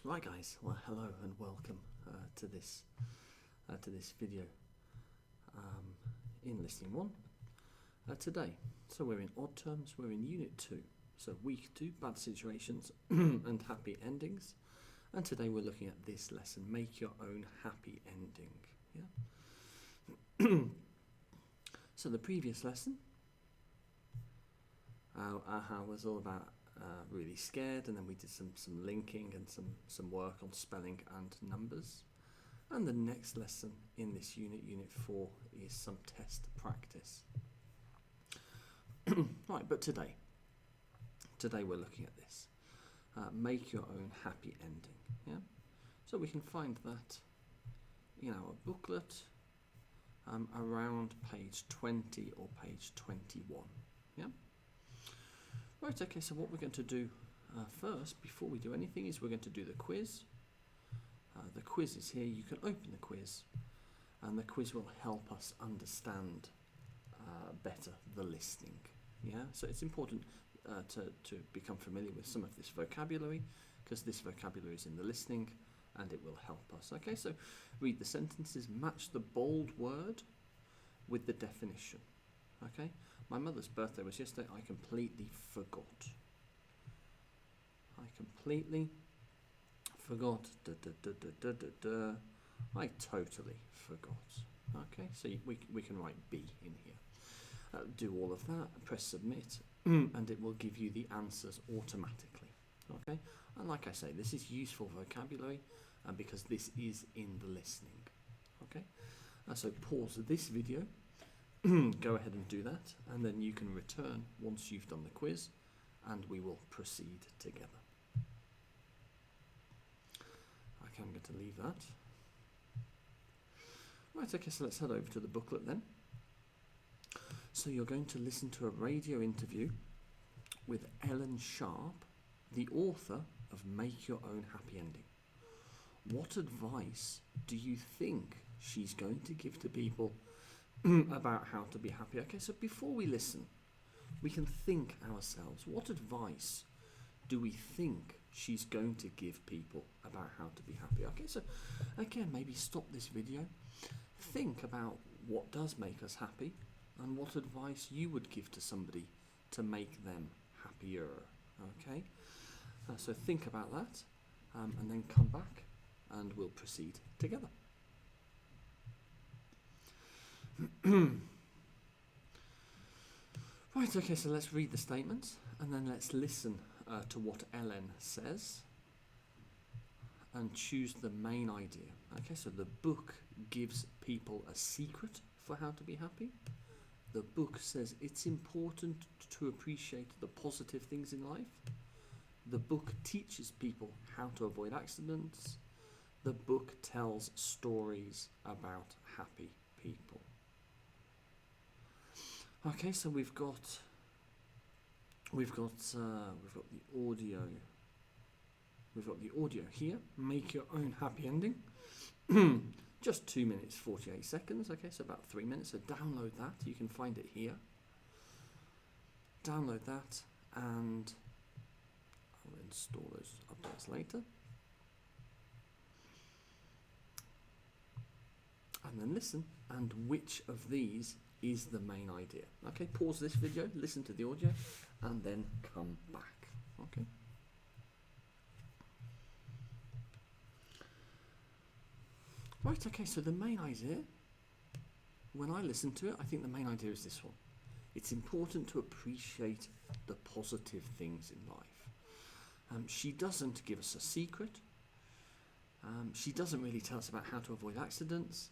Right, guys. Well, hello and welcome to this video in Listening 1 today. So we're in odd terms. We're in Unit 2. So Week 2, bad situations and happy endings. And today we're looking at this lesson: make your own happy ending. Yeah. So the previous lesson, was all about really scared, and then we did some linking and some work on spelling and numbers. And the next lesson in this unit 4, is some test practice. Right, but today we're looking at this. Make your own happy ending. Yeah. So we can find that in our booklet around page 20 or page 21. Yeah. Right, okay, so what we're going to do first, before we do anything, is we're going to do the quiz. The quiz is here. You can open the quiz, and the quiz will help us understand better the listening. Yeah, so it's important to become familiar with some of this vocabulary, because this vocabulary is in the listening, and it will help us. Okay, so read the sentences, match the bold word with the definition. Okay, my mother's birthday was yesterday. I completely forgot. I totally forgot. Okay, so we can write B in here. Do all of that, press submit, and it will give you the answers automatically. Okay, and like I say, this is useful vocabulary, because this is in the listening. Okay, so pause this video. Go ahead and do that, and then you can return once you've done the quiz, and we will proceed together. Okay, I'm going to leave that. Right, okay, so let's head over to the booklet then. So you're going to listen to a radio interview with Ellen Sharp, the author of Make Your Own Happy Ending. What advice do you think she's going to give to people about how to be happy? Okay, so before we listen, we can think ourselves, what advice do we think she's going to give people about how to be happy? Okay, so again, maybe stop this video, think about what does make us happy, and what advice you would give to somebody to make them happier. Okay, so think about that, and then come back and we'll proceed together. Right, okay, so let's read the statements, and then let's listen to what Ellen says and choose the main idea. Okay, so the book gives people a secret for how to be happy. The book says it's important to appreciate the positive things in life. The book teaches people how to avoid accidents. The book tells stories about happy people. Okay, so we've got the audio. We've got the audio here. Make your own happy ending. Just 2 minutes 48 seconds. Okay, so about 3 minutes. So download that. You can find it here. Download that, and I'll install those updates later. And then listen. And which of these is the main idea? Okay, pause this video, listen to the audio, and then come back. Okay. Right, okay, so the main idea, when I listen to it, I think the main idea is this one. It's important to appreciate the positive things in life. She doesn't give us a secret. She doesn't really tell us about how to avoid accidents.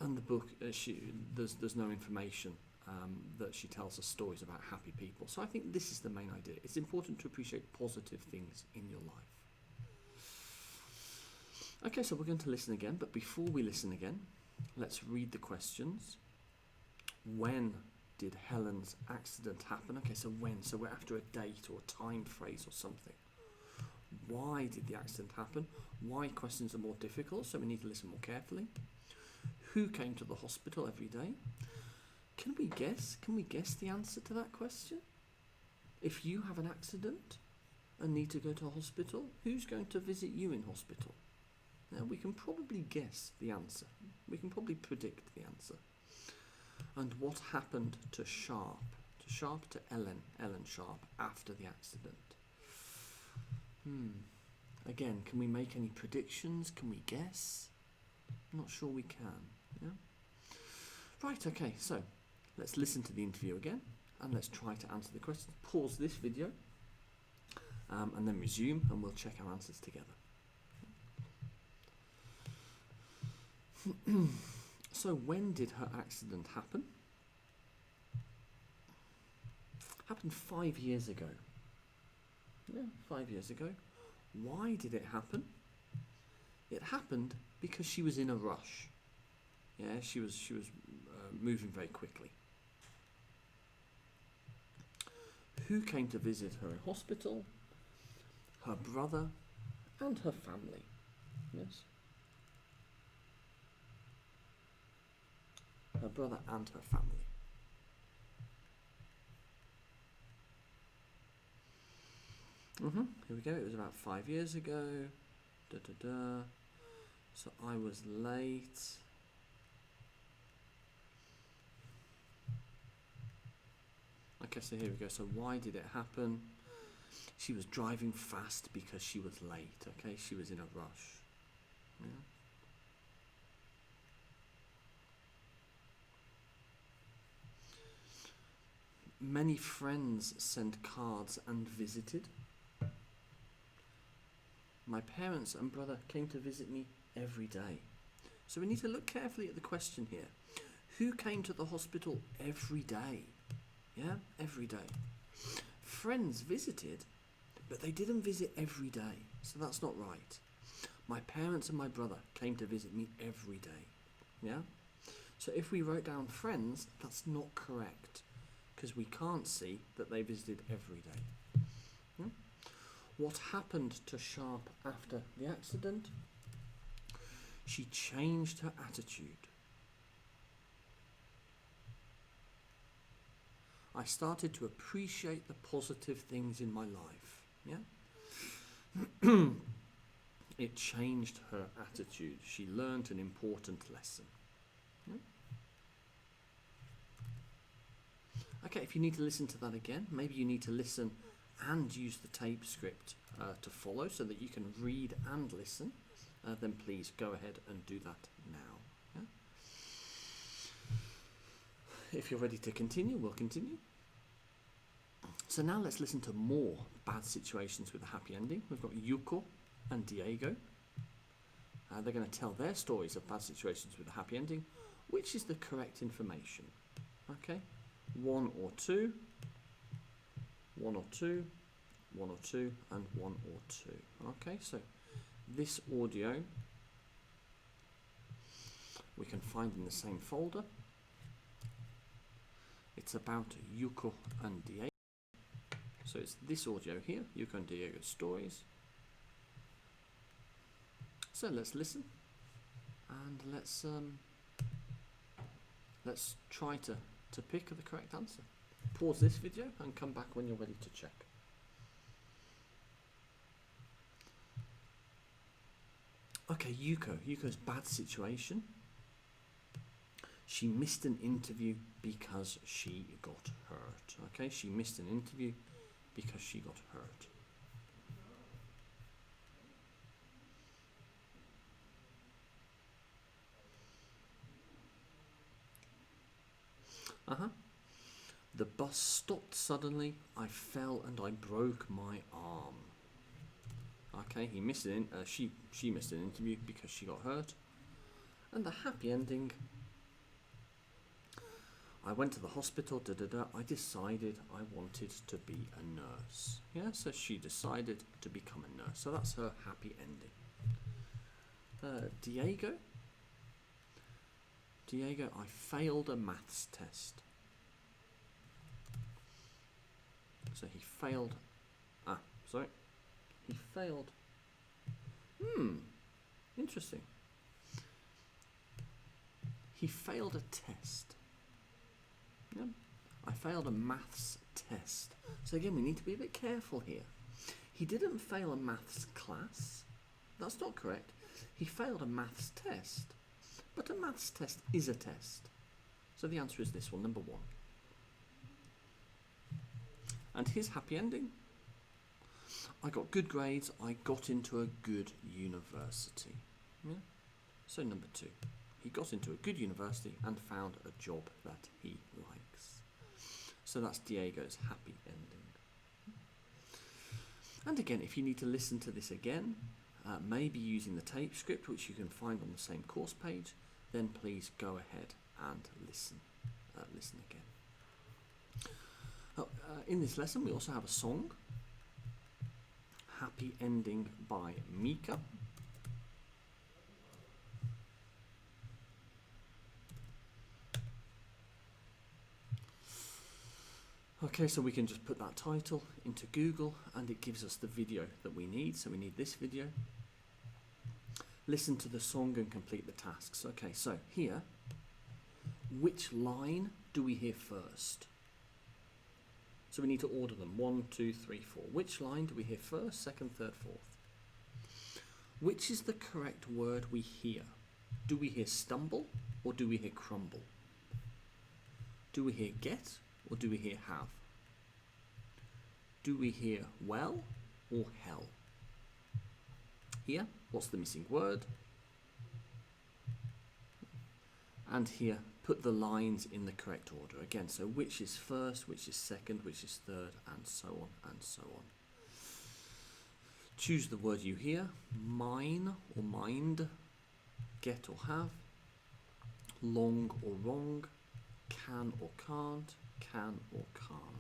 And the book, there's no information that she tells us stories about happy people. So I think this is the main idea. It's important to appreciate positive things in your life. Okay, so we're going to listen again, but before we listen again, let's read the questions. When did Helen's accident happen? Okay, so when? So we're after a date or a time phrase or something. Why did the accident happen? Why questions are more difficult, so we need to listen more carefully. Who came to the hospital every day? Can we guess? Can we guess the answer to that question? If you have an accident, and need to go to hospital, who's going to visit you in hospital? Now, we can probably guess the answer. We can probably predict the answer. And what happened to Sharp? To Ellen Sharp, after the accident? Again, can we make any predictions? Can we guess? I'm not sure we can. Yeah? Right, okay, so let's listen to the interview again, and let's try to answer the questions. Pause this video, and then resume, and we'll check our answers together. So when did her accident happen? Happened 5 years ago. Yeah, 5 years ago. Why did it happen? It happened because she was in a rush. Yeah, she was moving very quickly. Who came to visit her in hospital? Her brother and her family. Yes. Her brother and her family. Here we go. It was about 5 years ago. So I was late. Okay, so here we go. So why did it happen? She was driving fast because she was late. Okay, she was in a rush. Yeah. Many friends sent cards and visited. My parents and brother came to visit me every day. So we need to look carefully at the question here. Who came to the hospital every day? Yeah, every day. Friends visited, but they didn't visit every day. So that's not right. My parents and my brother came to visit me every day. Yeah? So if we wrote down friends, that's not correct, because we can't see that they visited every day. What happened to Sharp after the accident? She changed her attitude. I started to appreciate the positive things in my life. Yeah? It changed her attitude. She learned an important lesson. Yeah? Okay, if you need to listen to that again, maybe you need to listen and use the tape script to follow so that you can read and listen, then please go ahead and do that now. Yeah? If you're ready to continue, we'll continue. So now let's listen to more bad situations with a happy ending. We've got Yuko and Diego. They're going to tell their stories of bad situations with a happy ending. Which is the correct information? Okay, 1 or 2. 1 or 2, 1 or 2, and 1 or 2. Okay, so this audio we can find in the same folder. It's about Yuko and Diego. So it's this audio here, Yuko and Diego's stories. So let's listen, and let's try to pick the correct answer. Pause this video and come back when you're ready to check. Okay, Yuko's bad situation. She missed an interview because she got hurt. Okay, she missed an interview because she got hurt. The bus stopped suddenly. I fell and I broke my arm. Okay, he missed she missed an interview because she got hurt. And the happy ending. I went to the hospital. I decided I wanted to be a nurse. Yeah, so she decided to become a nurse. So that's her happy ending. Diego, I failed a maths test. So he failed. He failed. Interesting. He failed a test. Yeah. I failed a maths test. So again, we need to be a bit careful here. He didn't fail a maths class. That's not correct. He failed a maths test. But a maths test is a test. So the answer is this one, number 1. And his happy ending? I got good grades, I got into a good university. Yeah? So number 2. He got into a good university and found a job that he likes. So that's Diego's happy ending. And again, if you need to listen to this again, maybe using the tape script, which you can find on the same course page, then please go ahead and listen again. In this lesson, we also have a song, Happy Ending by Mika. Okay, so we can just put that title into Google and it gives us the video that we need. So we need this video. Listen to the song and complete the tasks. Okay, so here, which line do we hear first? So we need to order them. 1, 2, 3, 4. Which line do we hear first, second, third, fourth? Which is the correct word we hear? Do we hear stumble or do we hear crumble? Do we hear get or do we hear have? Do we hear well or hell? Here, what's the missing word? And here, put the lines in the correct order. Again, so which is first, which is second, which is third, and so on and so on. Choose the word you hear, mine or mind, get or have, long or wrong, can or can't, can or can't.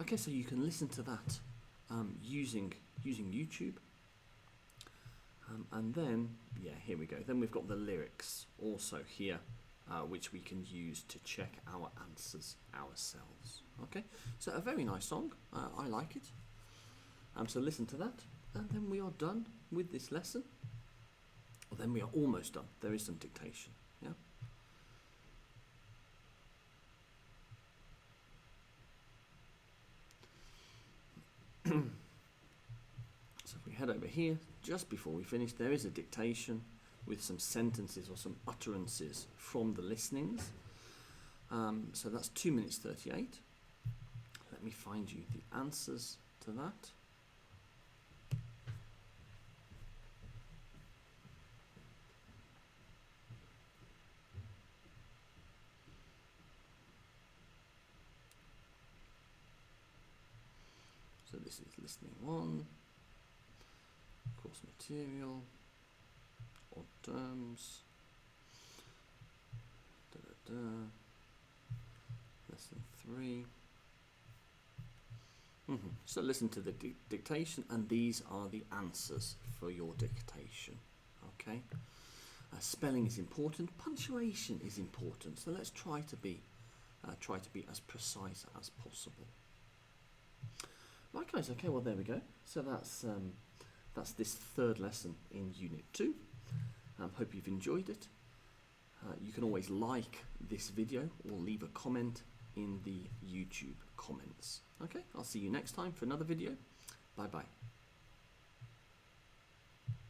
Okay, so you can listen to that using YouTube. And then, yeah, here we go. Then we've got the lyrics also here, which we can use to check our answers ourselves. Okay, so a very nice song. I like it. So listen to that, and then we are done with this lesson. Well, then we are almost done. There is some dictation. Yeah. So if we head over here, just before we finish, there is a dictation with some sentences or some utterances from the listenings. So that's 2 minutes 38. Let me find you the answers to that. So this is listening 1, course material, odd terms, lesson 3. So listen to the dictation, and these are the answers for your dictation. Okay. Spelling is important. Punctuation is important. So let's try to be as precise as possible. Right, guys. Okay. Well, there we go. So that's this third lesson in Unit 2. Hope you've enjoyed it. You can always like this video or leave a comment in the YouTube comments. Okay, I'll see you next time for another video. Bye bye.